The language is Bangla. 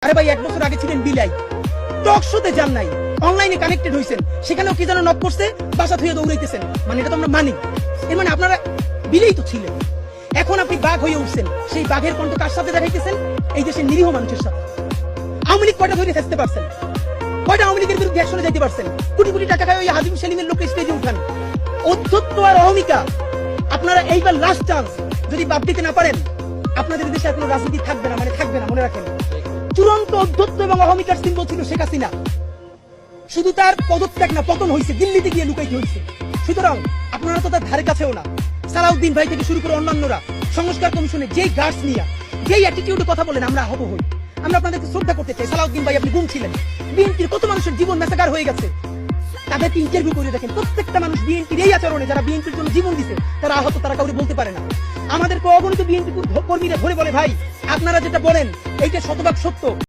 আরে ভাই 1 বছর আগে ছিলেন বিলাই, টক শোতে যান নাই, অনলাইনে কানেক্টেড হইছেন, সেখানেও কি যেন নক করছে, বাসা থুয়ে দৌড়াইতেছেন। মানে এটা তো আমরা মানি। এর মানে আপনারা বিলেই তো ছিলেন। এখন আপনি বাঘ হয়ে উঠছেন, সেই বাঘের কণ্ঠ কার সাথে দেখাইতেছেন? এই দেশের নিরীহ মানুষের সাথে। আওয়ামী লীগ কয়টা ধরে থাকতে পারছেন? কয়টা আওয়ামী লীগের বিরুদ্ধে অ্যাকশনে যাইতে পারছেন? কোটি কোটি টাকা খায় ওই হাজিম সেলিমের লোককে স্টেজে উঠান। অধ্যত্ব আর অহমিকা, আপনারা এইবার লাস্ট চান্স। যদি বাদ দিতে না পারেন, আপনাদের দেশে কোনো রাজনীতি থাকবে না, মানে থাকবে না, মনে রাখেন। চূড়ান্ত অধ্যত্ব এবং অহমিকার সিম্বল ছিল শেখ হাসিনা। শুধু তার পদত্যাগ না, পতন হয়েছে, দিল্লিতে গিয়ে লুকাইতে হয়েছে। সুতরাং আপনারা তো তার ধারে কাছেও না। সালাউদ্দিন ভাই থেকে শুরু করে অন্যান্যরা সংস্কার কমিশনে যেই গার্ডস নিয়ে, যেই অ্যাটিটিউডে কথা বলেন, আমরা আহত হই। আমরা আপনাদেরকে শ্রদ্ধা করতে চাই। সালাউদ্দিন ভাই, আপনি গুম ছিলেন। বিএনপির কত মানুষের জীবন মেসাকার হয়ে গেছে, তাদেরকে ইন্টারভিউ করে দেখেন। প্রত্যেকটা মানুষ বিএনপির এই আচরণে, যারা বিএনপির জন্য জীবন দিছে, তারা আহত, তারা কাউকে বলতে পারে না। আমাদেরকে অগণিত বিএনপি কর্মীরা ধরে বলে, ভাই আপনারা যেটা বলেন এইটা শতভাগ সত্য।